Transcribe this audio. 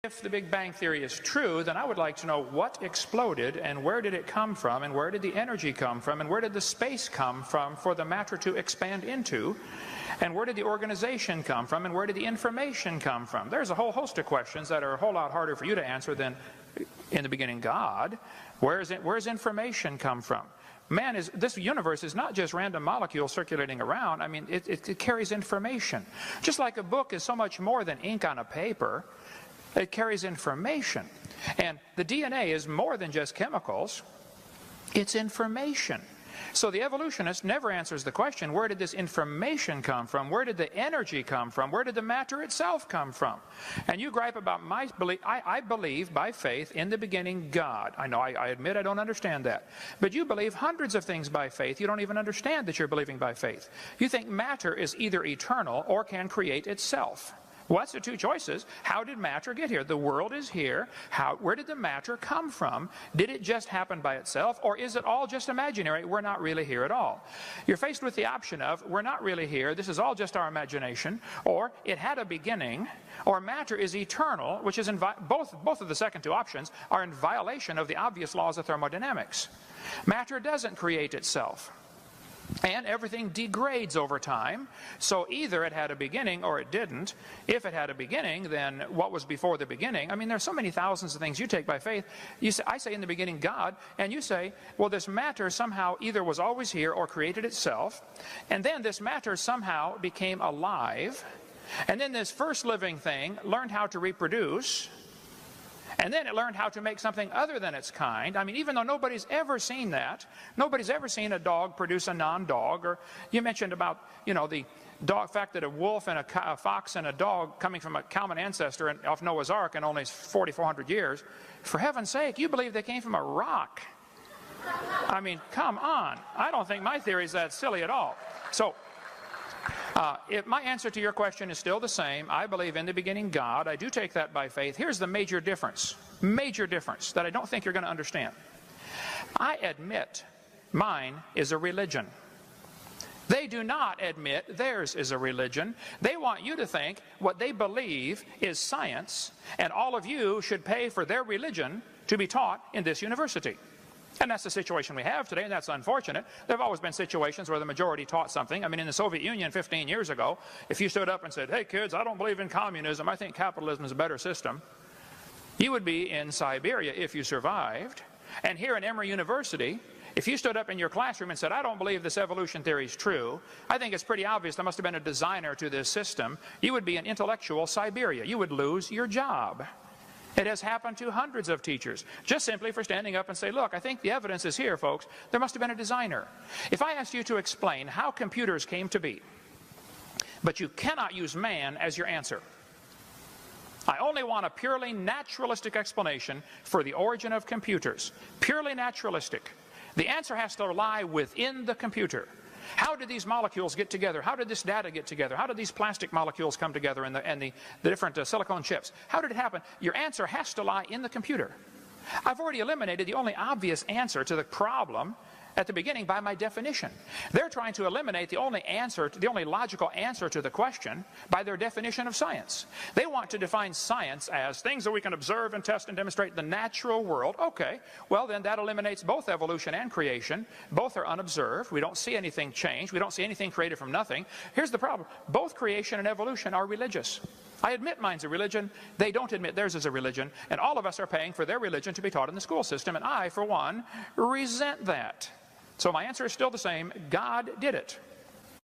If the Big Bang Theory is true, then I would like to know what exploded and where did it come from and where did the energy come from and where did the space come from for the matter to expand into, and where did the organization come from and where did the information come from. There's a whole host of questions that are a whole lot harder for you to answer than in the beginning God. Where's information come from? This universe is not just random molecules circulating around. I mean, it carries information. Just like a book is so much more than ink on a paper. It carries information. And the DNA is more than just chemicals. It's information. So the evolutionist never answers the question, where did this information come from? Where did the energy come from? Where did the matter itself come from? And you gripe about my belief. I believe by faith in the beginning God. I know, I admit I don't understand that. But you believe hundreds of things by faith. You don't even understand that you're believing by faith. You think matter is either eternal or can create itself. What's the two choices? How did matter get here? The world is here. Where did the matter come from? Did it just happen by itself? Or is it all just imaginary? We're not really here at all. You're faced with the option of, we're not really here, this is all just our imagination, or it had a beginning, or matter is eternal, which is both of the second two options are in violation of the obvious laws of thermodynamics. Matter doesn't create itself. And everything degrades over time, so either it had a beginning or it didn't. If it had a beginning, then what was before the beginning? I mean, there's so many thousands of things you take by faith. I say in the beginning God, and you say, well, this matter somehow either was always here or created itself, and then this matter somehow became alive, and then this first living thing learned how to reproduce, and then it learned how to make something other than its kind. I mean, even though nobody's ever seen that, nobody's ever seen a dog produce a non-dog. Or you mentioned about, the fact that a wolf and a fox and a dog coming from a common ancestor of Noah's Ark in only 4,400 years. For heaven's sake, you believe they came from a rock. I mean, come on. I don't think my theory is that silly at all. So, if my answer to your question is still the same, I believe in the beginning God. I do take that by faith. Here's the major difference that I don't think you're going to understand. I admit mine is a religion. They do not admit theirs is a religion. They want you to think what they believe is science, and all of you should pay for their religion to be taught in this university. And that's the situation we have today, and that's unfortunate. There have always been situations where the majority taught something. I mean, in the Soviet Union 15 years ago, if you stood up and said, hey kids, I don't believe in communism, I think capitalism is a better system, you would be in Siberia if you survived. And here in Emory University, if you stood up in your classroom and said, I don't believe this evolution theory is true, I think it's pretty obvious there must have been a designer to this system, you would be in intellectual Siberia. You would lose your job. It has happened to hundreds of teachers, just simply for standing up and say, look, I think the evidence is here, folks. There must have been a designer. If I asked you to explain how computers came to be, but you cannot use man as your answer, I only want a purely naturalistic explanation for the origin of computers. Purely naturalistic. The answer has to lie within the computer. How did these molecules get together? How did this data get together? How did these plastic molecules come together and the different silicone chips? How did it happen? Your answer has to lie in the computer. I've already eliminated the only obvious answer to the problem at the beginning by my definition. They're trying to eliminate the only logical answer to the question by their definition of science. They want to define science as things that we can observe and test and demonstrate the natural world. Okay, well then that eliminates both evolution and creation. Both are unobserved. We don't see anything change. We don't see anything created from nothing. Here's the problem. Both creation and evolution are religious. I admit mine's a religion. They don't admit theirs is a religion. And all of us are paying for their religion to be taught in the school system. And I, for one, resent that. So my answer is still the same. God did it.